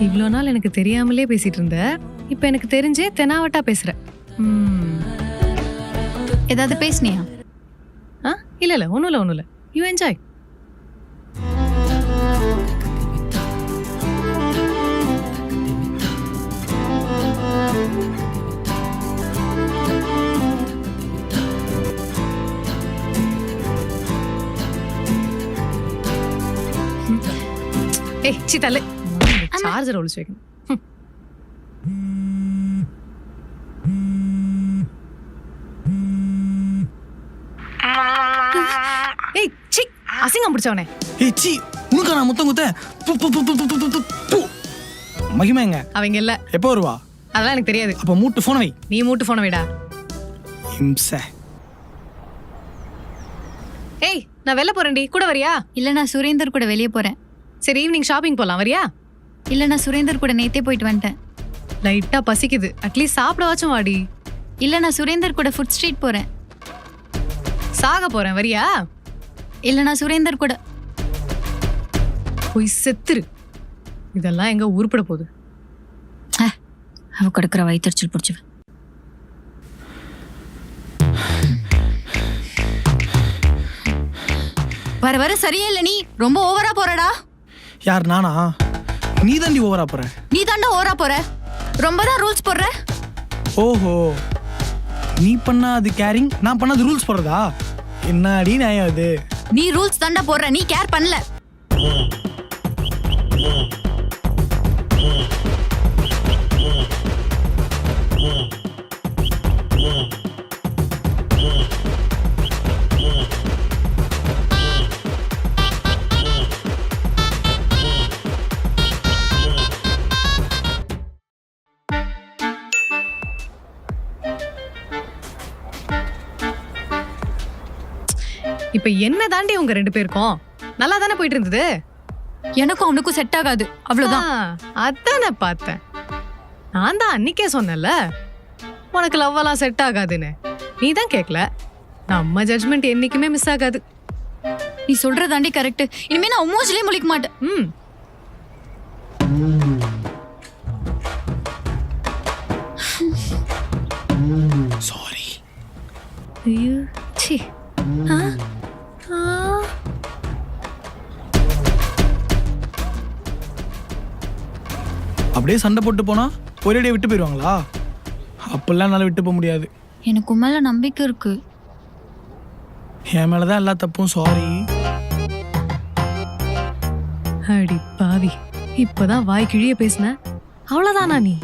இவ்வளோ நாள் எனக்கு தெரியாமலே பேசிட்டு இருந்த, இப்ப எனக்கு தெரிஞ்சே தெனாவட்டா பேசுற. ஏதாவது பேசுனியா? இல்ல ஒண்ணும் இல்ல. You enjoy. ஏய் சித்தல்ல சார்ஜர் ஒளிச்சு வைக்கணும். ஏய் சி அசிங்கம் பிடிச்சவனே. ஏய் சி உனக்கு நான் முத்தம் குத்த. மகிமா எங்க? அவங்க இல்ல. எப்போ வருவா? அதெல்லாம் எனக்கு தெரியாது. அப்ப மூட்டு போன வை. நீ மூட்டு போன வைடா. இம்சை. ஏய் நான் வெளில போறேன்டி, கூட வரியா? இல்ல நான் சுரேந்தர் கூட வெளியே போறேன். சரி ஈவினிங் ஷாப்பிங் போலாம், வரியா? இல்ல நான் சுரேந்தர் கூட நேத்தே போயிட்டு வந்துட்டேன். லைட்டா பசிக்குது, அட்லீஸ்ட் சாப்பிடவாச்சும் வாடி. இல்ல நான் சுரேந்தர் கூட ஃபுட் ஸ்ட்ரீட் போறேன். சாக போறேன், வரியா? இல்ல நான் சுரேந்தர் கூட. போய் செத்துரு. இதெல்லாம் எங்க உருப்பட போகுது? அவ கொடுக்குற வயிற்றுச்சல் பிடிச்சவன். வர வர சரியே இல்ல, நீ ரொம்ப ஓவரா போறடா. யார் நானா? நீ தாண்டி ஓவரா போற. நீ தாண்டா ஓவரா போற, ரொம்ப தான் ரூல்ஸ் போடுற. ஓஹோ, நீ பண்ணா அது கேரிங், நான் பண்ணா அது ரூல்ஸ் போடுறதா? என்னடி நியாயம் அது? நீ ரூல்ஸ் தாண்டா போடுற, நீ கேர் பண்ணல. இப்ப என்ன தாண்டி உங்க ரெண்டு பேருக்கும் நல்லா தானே போயிட்டு இருந்தது? எனக்கும் அவனுக்கும் செட் ஆகாது, அவ்வளவுதான். அதானே பார்த்தேன். நான் தான் அன்னைக்கே சொன்னேன்ல உனக்கு லவ் எல்லாம் செட் ஆகாதுன்னு. நீ தான் கேட்கல. நம்ம ஜட்ஜ்மெண்ட் என்னைக்குமே மிஸ் ஆகாது. நீ சொல்றதாண்டி கரெக்ட். இனிமே நான் மூஞ்சிலே முழிக்க மாட்டேன். சாரி. ஐயோ சி. அப்படியே சண்டை போட்டு போனா ஒரேடியே விட்டு போயிடுவாங்களா? அப்பெல்லாம் என்னால விட்டு போக முடியாது. எனக்கு மேல நம்பிக்கை இருக்கு. என் மேலதான் எல்லா தப்பும். சாரி. அடி பாவி, இப்பதான் வாய் கிழிய பேசின, அவ்வளவுதானா நீ?